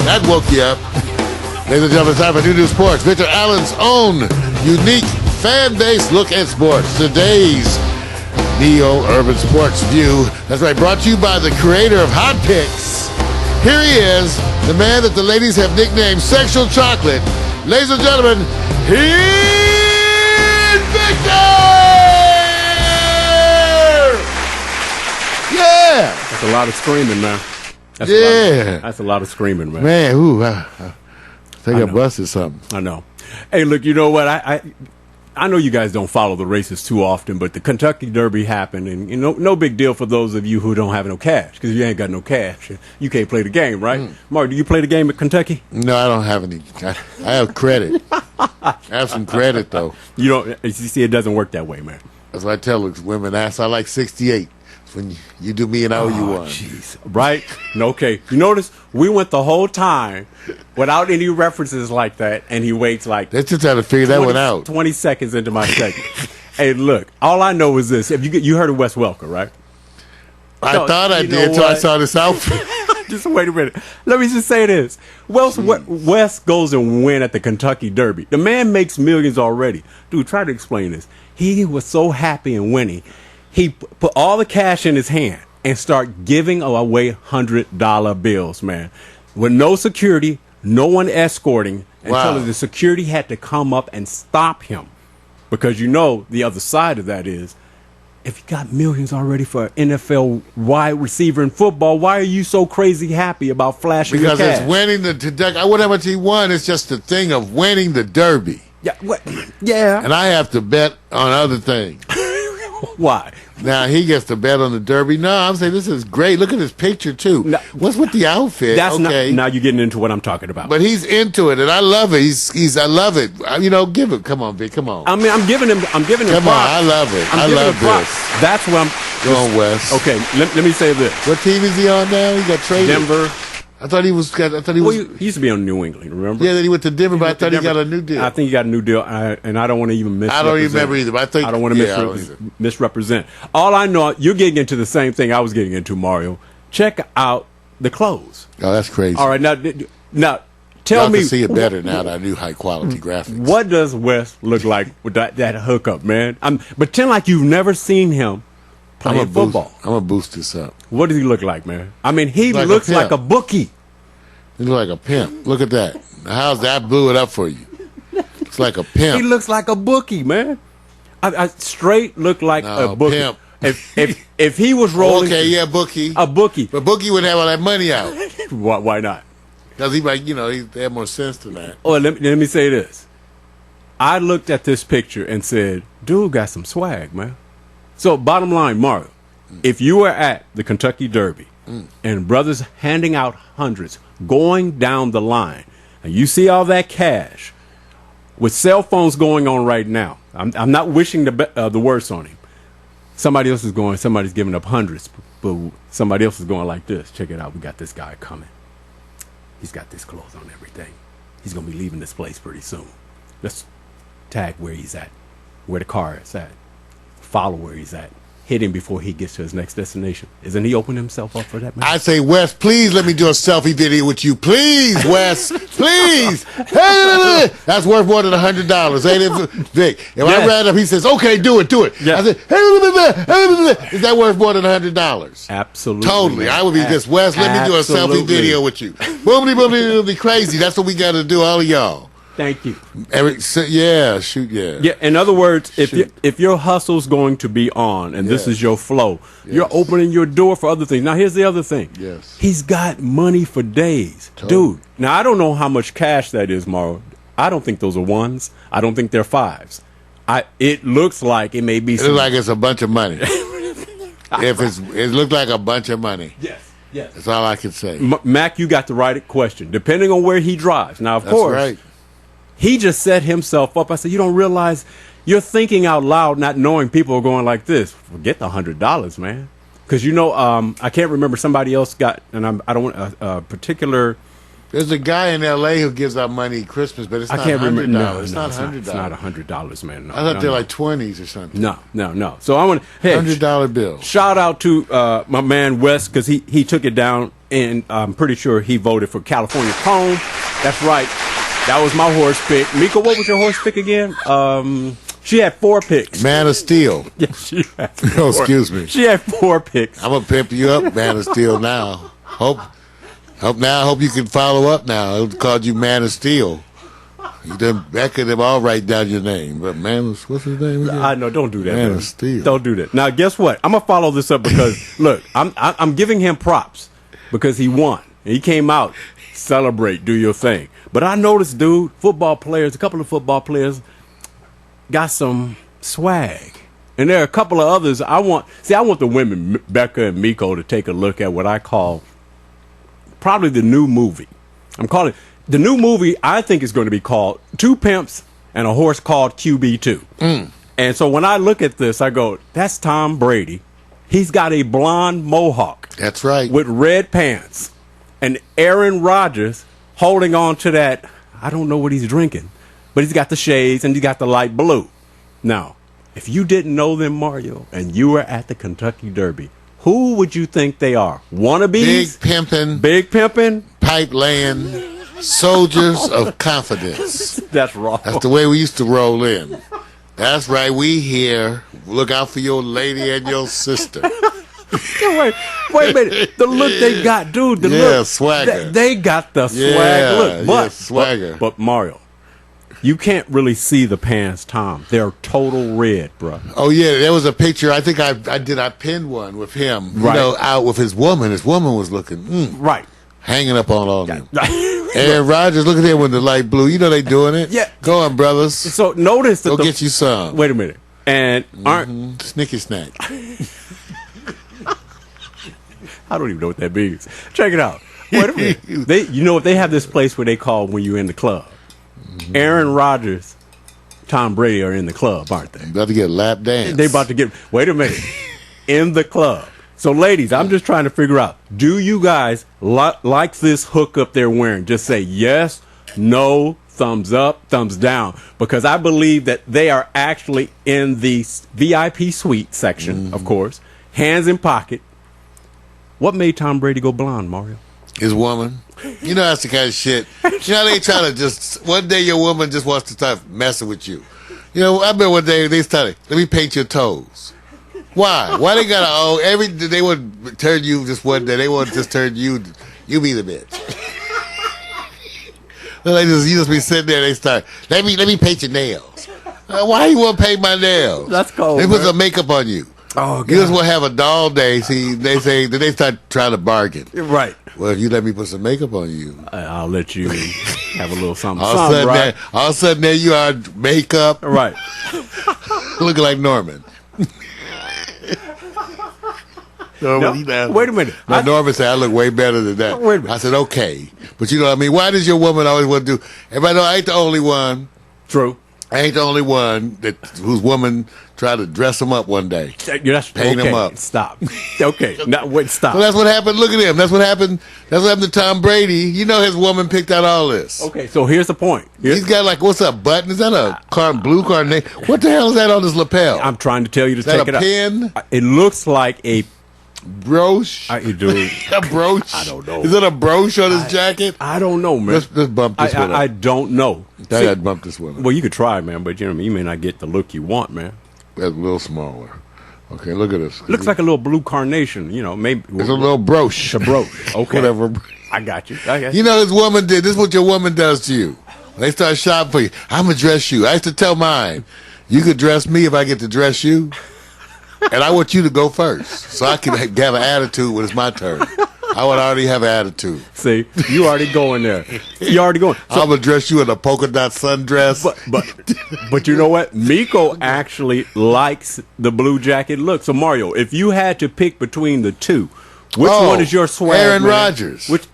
That woke you up. Ladies and gentlemen, it's time for New Sports. Victor Allen's own unique fan-based look at sports. Today's Neo-Urban Sports View. That's right, brought to you by the creator of Hot Picks. Here he is, the man that the ladies have nicknamed Sexual Chocolate. Ladies and gentlemen, here's Victor! Yeah! That's a lot of screaming, man. That's a lot of screaming, man. Man, ooh, I think I busted something. I know. Hey, look, you know what? I know you guys don't follow the races too often, but the Kentucky Derby happened, and no big deal for those of you who don't have no cash, because you ain't got no cash. You can't play the game, right? Mark, do you play the game at Kentucky? No, I don't have any. I have credit. I have some credit, though. You don't. You see, it doesn't work that way, man. That's what I tell women. I like 68. When you do me and I owe you one. Jeez. Right? Okay. You notice we went the whole time without any references like that, and he waits like... They're just trying to figure that one out. 20 seconds into my segment. Hey, look, all I know is this. If you heard of Wes Welker, right? I thought I did until I saw this outfit. Just wait a minute. Let me just say this. Wes goes and win at the Kentucky Derby. The man makes millions already. Dude, try to explain this. He was so happy and winning. He put all the cash in his hand and start giving away $100 bills, man. With no security, no one escorting, until the security had to come up and stop him. Because the other side of that is, if you got millions already for an NFL wide receiver in football, why are you so crazy happy about flashing your cash? Because it's winning I wonder how much he won. It's just the thing of winning the Derby. Yeah. Yeah. And I have to bet on other things. Why? Now he gets to bet on the Derby. No, I'm saying this is great. Look at his picture too. No, what's with the outfit? That's okay. Now you're getting into what I'm talking about. But he's into it, and I love it. I love it. Give it. Come on, Vic. Come on. I mean, I'm giving him. Come props. On, I love it. I love this. That's what I'm. Go on, Wes. Okay, let me say this. What team is he on now? He got traded. Denver. I thought he was. Well, he used to be on New England. Remember? Yeah, then he went to Denver, but I thought he got a new deal. I think he got a new deal, and I don't want to even misrepresent. I don't even remember either. But I don't want to misrepresent. All I know, you're getting into the same thing I was getting into, Mario. Check out the clothes. Oh, that's crazy. All right, now tell me. I can see it better now that I knew high quality graphics. What does Wes look like with that hookup, man? Pretend like you've never seen him playing football. I'm gonna boost this up. What does he look like, man? I mean, he looks like a bookie. He looks like a pimp. Look at that. How's that blew it up for you? It's like a pimp. He looks like a bookie, man. I straight look like a bookie. Pimp. If he was rolling, okay, yeah, bookie, a bookie, but bookie would have all that money out. Why not? Because he might, he had more sense than that. Oh, let me say this. I looked at this picture and said, "Dude got some swag, man." So, bottom line, Mario, if you were at the Kentucky Derby and brothers handing out hundreds, going down the line, and you see all that cash, with cell phones going on right now, I'm not wishing the worst on him. Somebody's giving up hundreds, but somebody else is going like this. Check it out. We got this guy coming. He's got this clothes on, everything. He's going to be leaving this place pretty soon. Let's tag where he's at, where the car is at. Follow where he's at. Hit him before he gets to his next destination. Isn't he opening himself up for that, man? I say, Wes, please let me do a selfie video with you. Please, Wes. Please. That's worth more than $100, ain't it, Vic? If I ran up, he says, okay, do it. Yeah. I said, is that worth more than $100? Absolutely. Totally. Man. I would be just, Wes, let me do a selfie video with you. Boomity, boomity, it'll be crazy. That's what we got to do, all of y'all. Thank you. Yeah. In other words, if your hustle's going to be on and this is your flow, you're opening your door for other things. Now, here's the other thing. Yes. He's got money for days. Totally. Dude, now I don't know how much cash that is, Mauro. I don't think those are ones. I don't think they're fives. It looks like it may be. It looks like it's a bunch of money. It looked like a bunch of money. Yes. That's all I can say. Mac, you got the right question. Depending on where he drives. Now, of course. Right. He just set himself up. I said, you don't realize you're thinking out loud, not knowing people are going like this. Forget the $100, man. Because, I can't remember, somebody else got, and I don't want a particular There's a guy in L.A. who gives out money at Christmas, but it's I not can't remember. $100. No, It's no, not $100. It's not $100, man. No, I thought no, they're no. like 20s or something. No. So I want hey, $100 bill. shout out to my man Wes because he took it down, and I'm pretty sure he voted for California Cone. That's right. That was my horse pick. Miko, what was your horse pick again? She had 4 picks. Man of Steel. Yeah, she had 4. Oh, excuse me. She had 4 picks. I'm gonna pimp you up, Man of Steel. Now, hope you can follow up. Now, it called you Man of Steel. You done that could have all write down your name, but what's his name again? I know. Don't do that. Man of Steel. Don't do that. Now, guess what? I'm gonna follow this up because look, I'm giving him props because he won. He came out, celebrate, do your thing. But I noticed, dude, a couple of football players got some swag. And there are a couple of others I want the women, Becca and Miko, to take a look at what I call probably the new movie. I'm calling the new movie. I think is going to be called Two Pimps and a Horse Called QB2. And so when I look at this, I go, that's Tom Brady. He's got a blonde mohawk. That's right. With red pants. And Aaron Rodgers holding on to that, I don't know what he's drinking, but he's got the shades and he's got the light blue. Now, if you didn't know them, Mario, and you were at the Kentucky Derby, who would you think they are? Wannabes? Big pimpin', Pipe laying, soldiers of confidence. That's wrong. That's the way we used to roll in. That's right. We here. Look out for your lady and your sister. wait a minute. The look they got, dude. The look. Swagger. They got the swag look. But, swagger. But Mario, you can't really see the pants, Tom. They're total red, bro. Oh yeah, there was a picture. I think I pinned one with him. Right. You know, out with his woman. His woman was looking Right. hanging up on all of them. Aaron Rodgers, look at him with the light blue. You know they doing it. Yeah. Go on, brothers. So notice that Go get you some. Wait a minute. And aren't Snicky snack. I don't even know what that means. Check it out. Wait a minute. You know what? They have this place where they call when you're in the club. Aaron Rodgers, Tom Brady are in the club, aren't they? About to get lap dance. They about to get. Wait a minute. In the club. So, ladies, I'm just trying to figure out: do you guys like this hookup they're wearing? Just say yes, no, thumbs up, thumbs down, because I believe that they are actually in the VIP suite section, of course, hands in pocket. What made Tom Brady go blonde, Mario? His woman. You know that's the kind of shit. You know they try to just one day your woman just wants to start messing with you. You know I bet one day they started. Let me paint your toes. Why? Why they gotta they would turn you just one day. They would just turn you. You be the bitch. You just be sitting there. They start. Let me paint your nails. Why you want to paint my nails? That's cold. They put some makeup on you. Oh, God. You just want to have a doll day. See, they say then they start trying to bargain. Right. Well, if you let me put some makeup on you, I'll let you have a little something. all of a sudden there you are, makeup, Right. looking like Norman. Norman, Wait a minute. Norman said I look way better than that. Wait a minute. I said okay, but you know what I mean. Why does your woman always want to do? Everybody know I ain't the only one. True. I ain't the only one whose woman tried to dress him up one day. Paint him up. Stop. Okay. Now, wait. Stop. So that's what happened. Look at him. That's what happened. That's what happened to Tom Brady. You know his woman picked out all this. Okay. So here's the point. He's got like what's up button? Is that a blue carnation? What the hell is that on his lapel? I'm trying to tell you to Is that take a it out. pin? It looks like a Brooch? dude. A brooch? I don't know. Is it a brooch on his jacket? I don't know, man. Let's bump this one up. I don't know. I got to bump this one up. Well, you could try, man, but you may not get the look you want, man. That's a little smaller. Okay, look at this. Looks like a little blue carnation, maybe. It's a little brooch. A brooch. Okay. Whatever. I got you. You know his woman did. This is what your woman does to you. When they start shopping for you, I'm going to dress you. I used to tell mine, you could dress me if I get to dress you. And I want you to go first, so I can have an attitude when it's my turn. I would already have an attitude. See, you already going there. You already going. So, I'm gonna dress you in a polka dot sundress. But you know what? Miko actually likes the blue jacket look. So Mario, if you had to pick between the two, which one is your swag? Aaron man? Rodgers. Which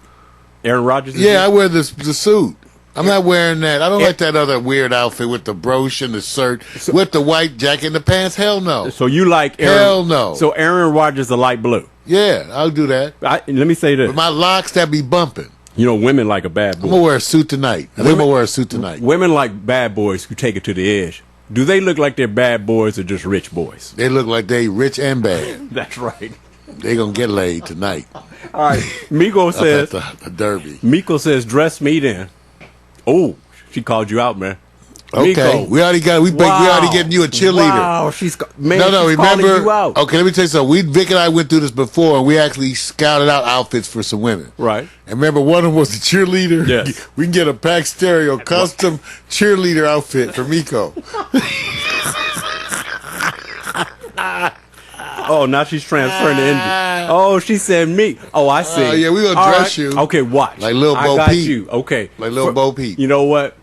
Aaron Rodgers? Yeah, I wear the suit. I'm not wearing that. I don't like that other weird outfit with the brooch and the shirt with the white jacket and the pants. Hell no. So you like Aaron? Hell no. So Aaron Rodgers, the light blue. Yeah, I'll do that. Let me say this. But my locks that be bumping. You know, women like a bad I'm boy. gonna wear a suit tonight. I'm gonna wear a suit tonight. Women like bad boys who take it to the edge. Do they look like they're bad boys or just rich boys? They look like they rich and bad. That's right. They gonna get laid tonight. All right. Miko says, Up at the Derby. Miko says, dress me then. Oh, she called you out, man. Okay, Miko. we already getting you a cheerleader. Wow, she's calling remember? you out. Okay, let me tell you something. Vic and I went through this before, and we actually scouted out outfits for some women. Right. And remember, one of them was the cheerleader. Yes. We can get a Pack Stereo custom cheerleader outfit for Miko. Oh, now she's transferring the Indy. Oh, she said me. Oh, I see. Oh, yeah, we gonna All dress you. Okay, watch. Like Lil Bo I got Peep. you. Okay. Like Lil Bo Peep. You know what?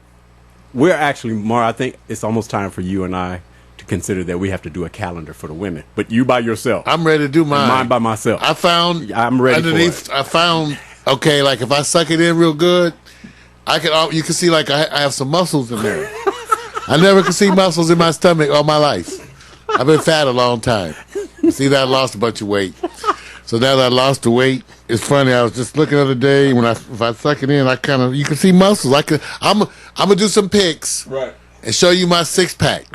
We're actually, Mar, I think it's almost time for you and I to consider that we have to do a calendar for the women. But you by yourself. I'm ready to do mine. Mine by myself. I found I'm ready underneath. for it. I found okay. Like if I suck it in real good, I can. You can see like I have some muscles in there. I never could see muscles in my stomach all my life. I've been fat a long time. See that I lost a bunch of weight. So now that I lost the weight, it's funny. I was just looking the other day if I suck it in, I kind of you can see muscles. I'm gonna do some pics and show you my 6-pack.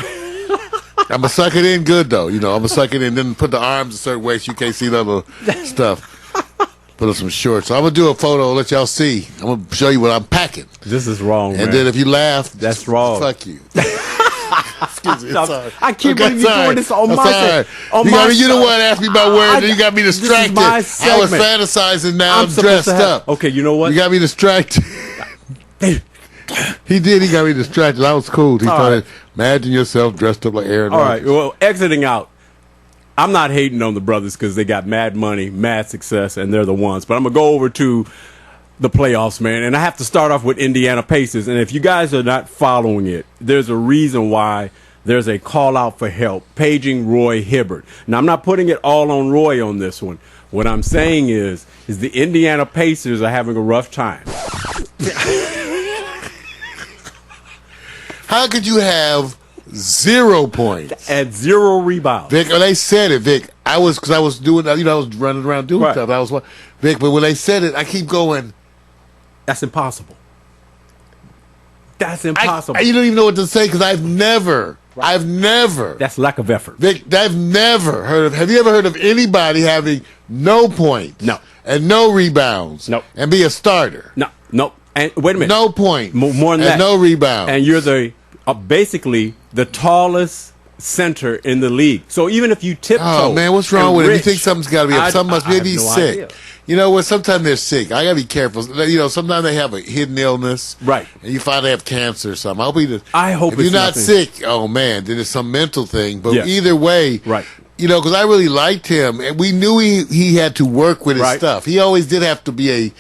I'm gonna suck it in good though. You know, I'm gonna suck it in, then put the arms a certain way so you can't see the other stuff. Put on some shorts. So I'm gonna do a photo, let y'all see. I'm gonna show you what I'm packing. This is wrong, And man. then if you laugh, That's wrong. Fuck you. Excuse me. Sorry. I can't believe you're doing this on That's my all right. set. On You my got me. You the show. one asked me about wearing. You got me distracted. This is my I was segment. fantasizing. Now I'm supposed dressed to have- up. Okay, you know what? You got me distracted. He did. He got me distracted. That was cool. He started. Imagine yourself dressed up like Aaron. All right. Well, exiting out. I'm not hating on the brothers because they got mad money, mad success, and they're the ones. But I'm gonna go over to the playoffs, man, and I have to start off with Indiana Pacers. And if you guys are not following it, there's a reason why there's a call out for help, paging Roy Hibbert. Now, I'm not putting it all on Roy on this one. What I'm saying is the Indiana Pacers are having a rough time. How could you have 0 points At 0 rebounds? Vic? They said it, Vic. I was doing. I was running around doing Right. stuff. I was Vic, but when they said it, I keep going. That's impossible. That's impossible. You don't even know what to say because I've never. That's lack of effort. Vic, I've never heard of. Have you ever heard of anybody having no points? No. And no rebounds? No. And be a starter? No. And wait a minute. No points. More than and that. no rebounds. And you're basically the tallest center in the league. So even if you tiptoe. Oh man, what's wrong and with him? You Rich, think something's got to be up? Something must I be have no sick. idea. You know what? Sometimes they're sick. I gotta be careful. You know, sometimes they have a hidden illness, Right. And you find they have cancer or something. I hope if it's you're not nothing. sick. Oh man, then it's some mental thing. But Yes. either way, Right. You know, because I really liked him, and we knew he had to work with his Right. stuff. He always did have to be a.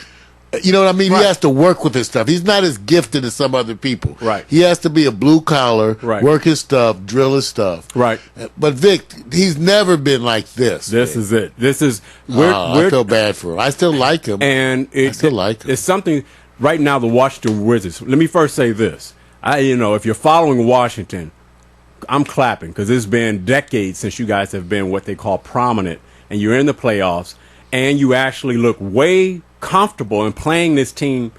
You know what I mean? Right. He has to work with his stuff. He's not as gifted as some other people. Right. He has to be a blue collar, Right. work his stuff, drill his stuff. Right. But Vic, he's never been like this. This Vic. is it. This is I feel bad for him. I still like him. And I still like him. It's something right now. The Washington Wizards. Let me first say this. If you're following Washington, I'm clapping because it's been decades since you guys have been what they call prominent, and you're in the playoffs, and you actually look way comfortable in playing this team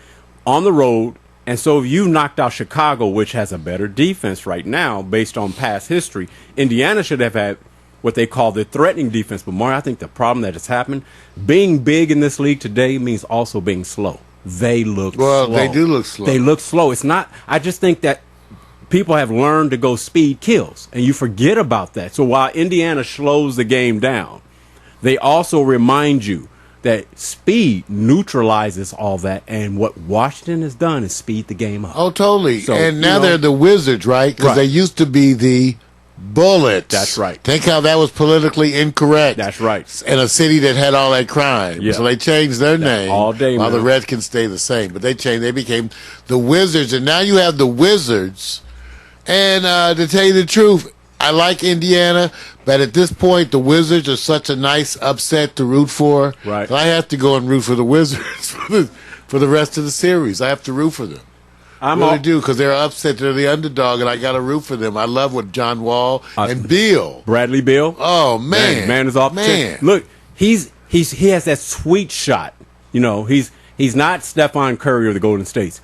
on the road. And so you knocked out Chicago, which has a better defense right now based on past history. Indiana should have had what they call the threatening defense. But, Mario, I think the problem that has happened, being big in this league today means also being slow. They look slow. They do look slow. They look slow. It's not – I just think that people have learned to go speed kills, and you forget about that. So while Indiana slows the game down, they also remind you that speed neutralizes all that, and what Washington has done is speed the game up. Oh, totally. So, and now you know- they're the Wizards, right? Because Right. they used to be the Bullets. That's right. Think how that was politically incorrect. That's right. In a city that had all that crime. Yeah. So they changed their name. all day, while man. the Redskins stay the same. But they changed. They became the Wizards. And now you have the Wizards. And to tell you the truth, I like Indiana, but at this point, the Wizards are such a nice upset to root for. Right. that I have to go and root for the Wizards for the rest of the series. I have to root for them. I really do, because they're upset. They're the underdog, and I got to root for them. I love what John Wall and Beal. Bradley Beal. Oh, man. Man is off the chain. Look, he has that sweet shot. You know, He's not Stephon Curry or the Golden State,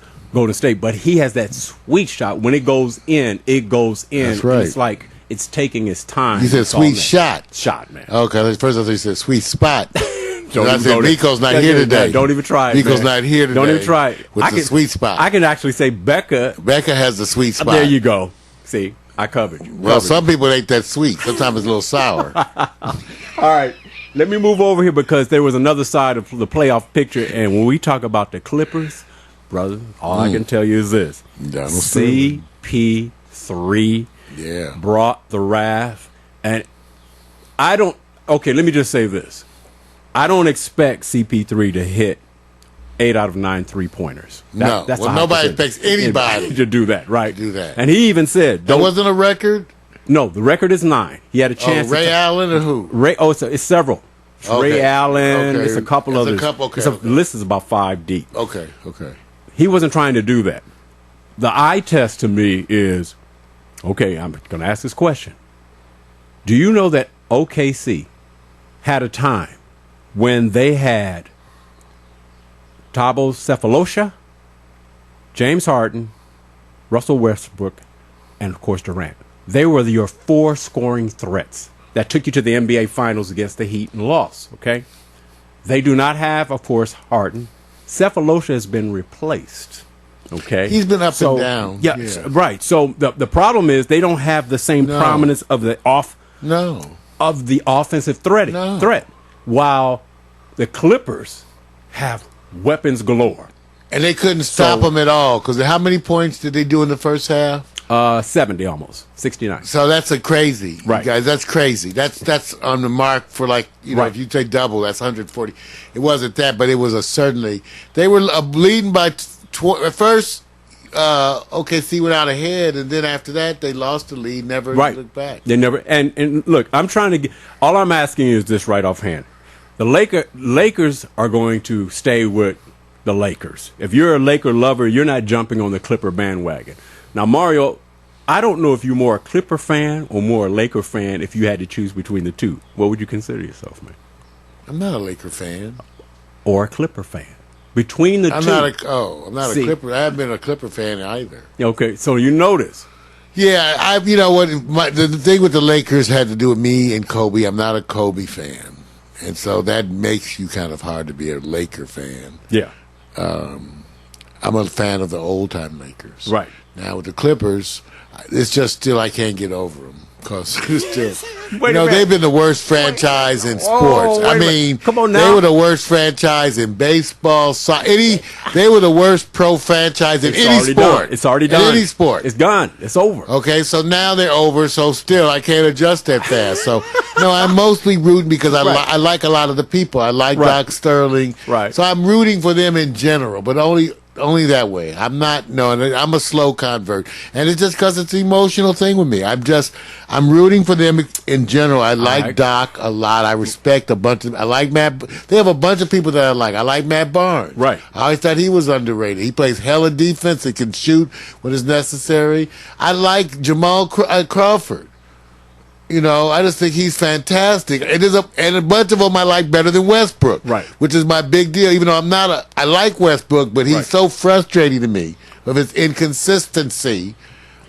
but he has that sweet shot. When it goes in, it goes in. That's right. It's like it's taking its time. You said sweet shot. Shot, man. Okay, first I thought you said sweet spot. I said there. Nico's not here today. Don't even try it. Nico's man. not here today. Don't even try it. With the sweet spot. I can actually say Becca. Becca has the sweet spot. There you go. See, I covered you. Well, some people ain't that sweet. Sometimes it's a little sour. All right. Let me move over here because there was another side of the playoff picture. And when we talk about the Clippers, brother, all I can tell you is this. CP3 brought the wrath. And I don't. Okay, let me just say this. I don't expect CP3 to hit 8 out of 9 3-pointers. That's nobody expects anybody to do that, right? Do that. And he even said, that wasn't a record? No, the record is 9. He had a chance. Ray Allen or who? It's several. It's Ray Allen. It's a couple others. The list is about 5 deep. Okay. He wasn't trying to do that. The eye test to me is, okay, I'm going to ask this question. Do you know that OKC had a time when they had Thabo Cephalosha, James Harden, Russell Westbrook, and, of course, Durant? They were your 4 scoring threats that took you to the NBA Finals against the Heat and lost, okay? They do not have, of course, Harden. Cephalosha has been replaced, okay? He's been up and down. Yeah, right. So the problem is they don't have the same prominence of the offensive threat, while the Clippers have weapons galore. And they couldn't stop them at all, because how many points did they do in the first half? 70 almost, 69. So that's crazy, right, guys. That's crazy. That's on the mark for if you take double, that's 140. It wasn't that, but it was certainly. They were leading by at first. OKC went out ahead, and then after that they lost the lead. Never looked back. They never. And look, I'm trying to get. All I'm asking is this right offhand: the Lakers are going to stay with the Lakers. If you're a Laker lover, you're not jumping on the Clipper bandwagon. Now, Mario, I don't know if you're more a Clipper fan or more a Laker fan. If you had to choose between the two, what would you consider yourself, man? I'm not a Laker fan. Or a Clipper fan. Between the two. I'm not a Clipper. I haven't been a Clipper fan either. Okay, so you notice. Yeah, you know what? The thing with the Lakers had to do with me and Kobe. I'm not a Kobe fan. And so that makes you kind of hard to be a Laker fan. Yeah. I'm a fan of the old-time Lakers. Right. Now, with the Clippers, it's just still I can't get over them. Because they've been the worst franchise in sports. I mean, come on now. They were the worst franchise in baseball. They were the worst pro franchise in any sport. It's already done. In any sport. It's gone. It's over. Okay, so now they're over. So still, I can't adjust that fast. So, no, I'm mostly rooting because I like a lot of the people. I like Doc Sterling. Right. So I'm rooting for them in general, but only that way. I'm a slow convert. And it's just because it's an emotional thing with me. I'm rooting for them in general. I like Doc a lot. I respect I like Matt. They have a bunch of people that I like. I like Matt Barnes. Right. I always thought he was underrated. He plays hella defense. He can shoot when it's necessary. I like Jamal Crawford. You know, I just think he's fantastic. And a bunch of them I like better than Westbrook. Right. Which is my big deal. Even though I like Westbrook, but he's so frustrating to me with his inconsistency.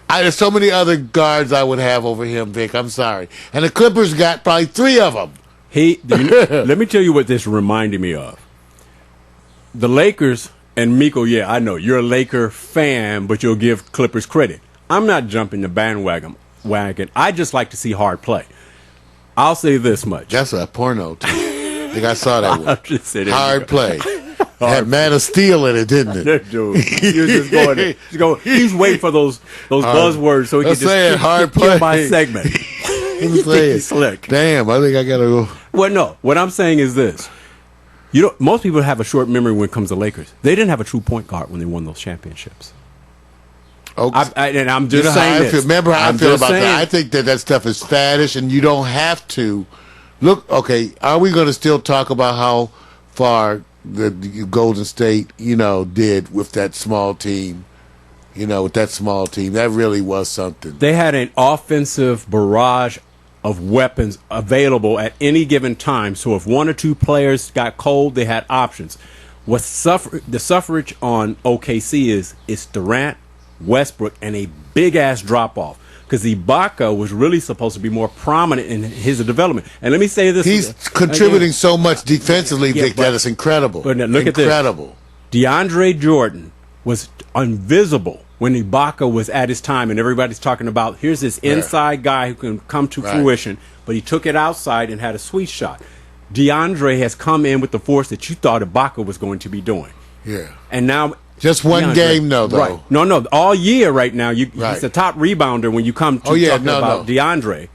There's so many other guards I would have over him, Vic. I'm sorry. And the Clippers got probably 3 of them. Let me tell you what this reminded me of. The Lakers, and Miko, I know, you're a Laker fan, but you'll give Clippers credit. I'm not jumping the bandwagon. I just like to see hard play. I'll say this much. That's a porno, too. I think I saw that one. Just hard play. Had Man of Steel in it, didn't it? Dude, he was just going there. He's waiting for those buzzwords so he can just hard kill my segment. He think he's slick. Damn, I think I got to go. Well, no. What I'm saying is this. Most people have a short memory when it comes to Lakers. They didn't have a true point guard when they won those championships. Okay. And I'm just saying this. Remember how I feel about that. I think that stuff is faddish, and you don't have to. Look, okay, are we going to still talk about how far the Golden State, did with that small team? That really was something. They had an offensive barrage of weapons available at any given time. So if 1 or 2 players got cold, they had options. The suffrage on OKC is Durant, Westbrook, and a big ass drop off. Because Ibaka was really supposed to be more prominent in his development. And let me say this. He's contributing so much defensively, Vic, that it's incredible. But look at this. Incredible. DeAndre Jordan was invisible when Ibaka was at his time, and everybody's talking about here's this inside guy who can come to fruition, but he took it outside and had a sweet shot. DeAndre has come in with the force that you thought Ibaka was going to be doing. Yeah. And now... Just one game, though. Right. No. All year right now, he's the top rebounder when you come to talking about DeAndre.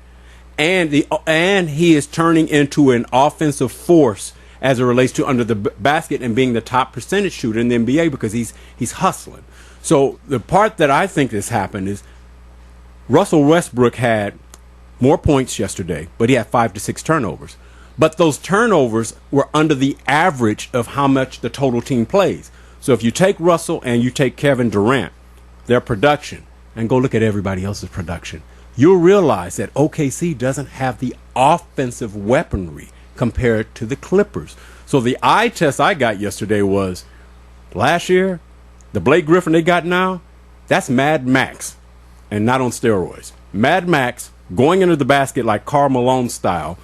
And he is turning into an offensive force as it relates to under the basket and being the top percentage shooter in the NBA because he's hustling. So the part that I think has happened is Russell Westbrook had more points yesterday, but he had 5 to 6 turnovers. But those turnovers were under the average of how much the total team plays. So if you take Russell and you take Kevin Durant, their production, and go look at everybody else's production, you'll realize that OKC doesn't have the offensive weaponry compared to the Clippers. So the eye test I got yesterday was last year, the Blake Griffin they got now, that's Mad Max, and not on steroids. Mad Max going into the basket like Karl Malone style,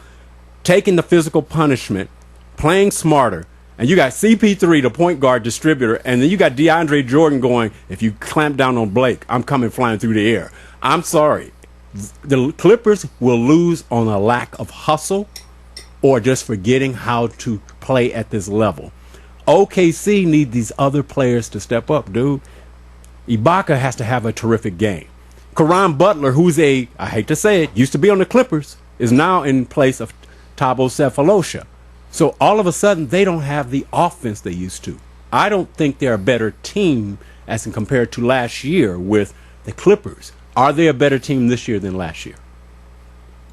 taking the physical punishment, playing smarter. And you got CP3, the point guard distributor, and then you got DeAndre Jordan going, if you clamp down on Blake, I'm coming flying through the air. I'm sorry. The Clippers will lose on a lack of hustle or just forgetting how to play at this level. OKC need these other players to step up, dude. Ibaka has to have a terrific game. Caron Butler, who's I hate to say it, used to be on the Clippers, is now in place of Thabo Sefolosha. So all of a sudden, they don't have the offense they used to. I don't think they're a better team as in compared to last year with the Clippers. Are they a better team this year than last year?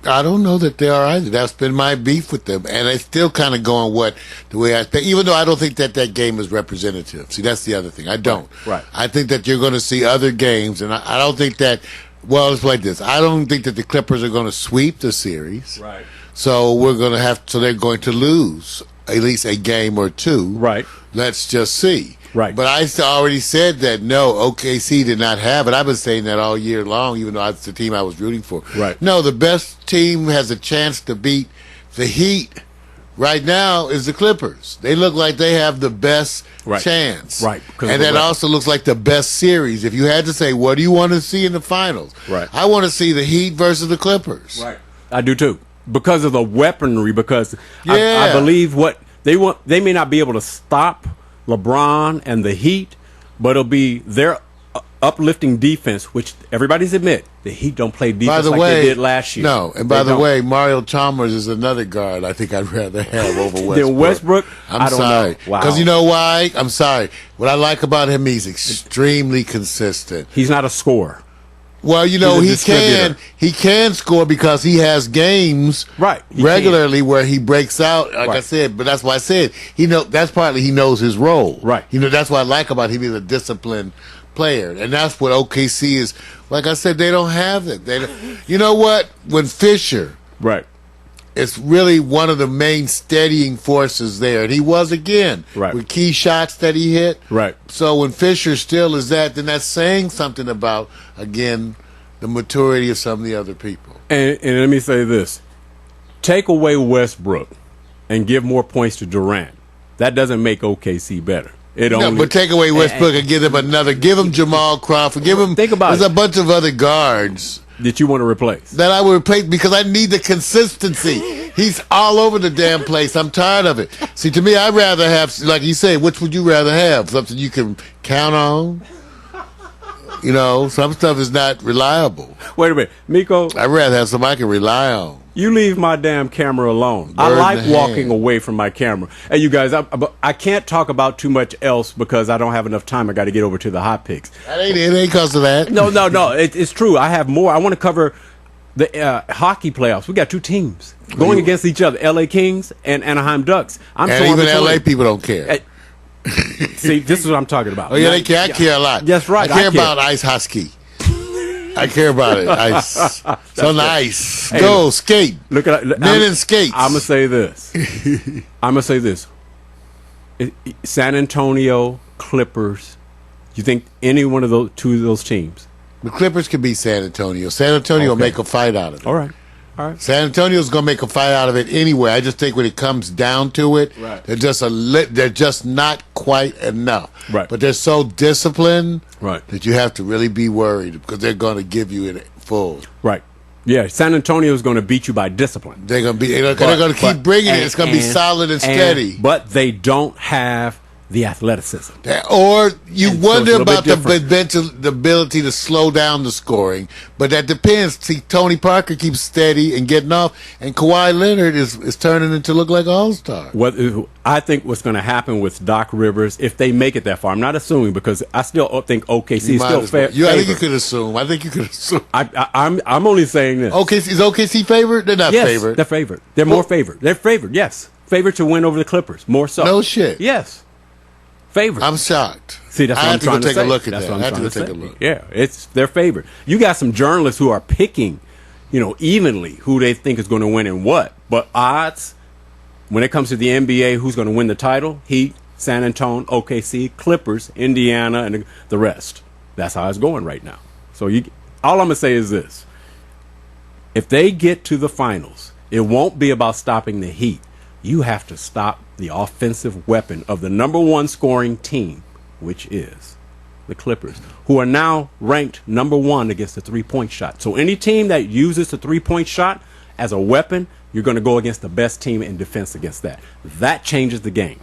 I don't know that they are either. That's been my beef with them. And it's still kind of going the way I think, even though I don't think that game is representative. See, that's the other thing. I don't. Right. I think that you're going to see other games, and I don't think that, well, it's like this. I don't think that the Clippers are going to sweep the series. Right. So they're going to lose at least a game or two. Right. Let's just see. Right. But I already said that, no, OKC did not have it. I've been saying that all year long, even though it's the team I was rooting for. Right. No, the best team has a chance to beat the Heat right now is the Clippers. They look like they have the best chance. Right. And that also looks like the best series. If you had to say, what do you want to see in the finals? Right. I want to see the Heat versus the Clippers. Right. I do too. Because of the weaponry, because I believe what they want, they may not be able to stop LeBron and the Heat, but it'll be their uplifting defense, which everybody's admit the Heat don't play defense they did last year. No, and by the way, Mario Chalmers is another guard I think I'd rather have over Westbrook. Then Westbrook, I'm sorry. Because you know why? I'm sorry. What I like about him, he's extremely consistent. He's not a scorer. Well, you know, he can score because he has games regularly where he breaks out, like I said, but that's why I said that's partly he knows his role. Right. That's what I like about him. He's a disciplined player. And that's what OKC is. Like I said, they don't have it. You know what? When Fisher it's really one of the main steadying forces there. And he was again with key shots that he hit. Right. So when Fisher still is that, then that's saying something about, again, the maturity of some of the other people. And let me say this. Take away Westbrook and give more points to Durant. That doesn't make OKC better. But take away Westbrook and give him Jamal Crawford. There's a bunch of other guards that you want to replace. That I would replace because I need the consistency. He's all over the damn place. I'm tired of it. See, to me, I'd rather have, like you say, which would you rather have? Something you can count on? Some stuff is not reliable. Wait a minute. Miko. I'd rather have somebody I can rely on. You leave my damn camera alone. I like walking away from my camera. Hey, you guys, I can't talk about too much else because I don't have enough time. I got to get over to the hot picks. It ain't because of that. No. It's true. I have more. I want to cover the hockey playoffs. We got two teams going against each other, LA Kings and Anaheim Ducks. And even LA people don't care. See, this is what I'm talking about. Oh, yeah, they care. I care a lot. That's right. I care about ice hockey. I care about it. Ice. So nice. Hey, go, skate. Look at men in skates. I'm going to say this. San Antonio, Clippers. You think any one of those two of those teams? The Clippers can beat San Antonio. San Antonio will make a fight out of it. All right. San Antonio's going to make a fight out of it anyway. I just think when it comes down to it, Right. they're just not quite enough. Right. But they're so disciplined Right. that you have to really be worried because they're going to give you it full. Right. Yeah, San Antonio is going to beat you by discipline. They're going to keep bringing it. It's going to be solid and steady. But they don't have the athleticism. Or you And so wonder it's a little about bit the ability to slow down the scoring, but that depends. See, Tony Parker keeps steady and getting off, and Kawhi Leonard is turning into look like an all-star. What I think what's going to happen with Doc Rivers if they make it that far, I'm not assuming because I still think OKC is still fair. I think you could assume. I'm only saying this. Is OKC favored? They're not Yes, favored. they're favored. They're more favored. They're favored. Yes, favored to win over the Clippers. More so. No shit. Yes. Favorite. I'm shocked. See, that's what I'm trying to say. I have to go take a look at that's that. What I'm I have trying to to take say. a look. Yeah, they're favored. You got some journalists who are picking, evenly who they think is going to win and what. But odds, when it comes to the NBA, who's going to win the title? Heat, San Antonio, OKC, Clippers, Indiana, and the rest. That's how it's going right now. So all I'm going to say is this. If they get to the finals, it won't be about stopping the Heat. You have to stop the offensive weapon of the number one scoring team, which is the Clippers, who are now ranked number one against the three-point shot. So any team that uses the three-point shot as a weapon, you're going to go against the best team in defense against that. That changes the game.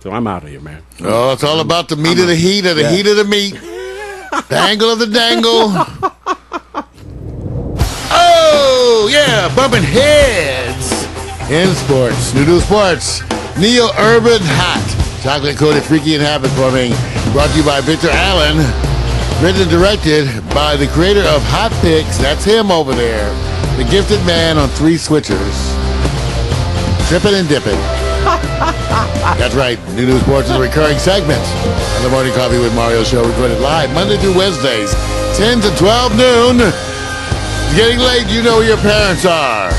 So I'm out of here, man. Oh, it's all about the meat of the heat or the heat of the meat. The angle of the dangle. Oh, yeah, bumping heads in sports. New Sports. Neo-urban hot. Chocolate-coated freaky and habit-forming. Brought to you by Victor Allen. Written and directed by the creator of Hot Picks. That's him over there. The gifted man on 3 switchers. Tripping and dipping. That's right. New Sports is a recurring segment on the Morning Coffee with Mario show, recorded live Monday through Wednesdays, 10 to 12 noon. It's getting late. You know who your parents are.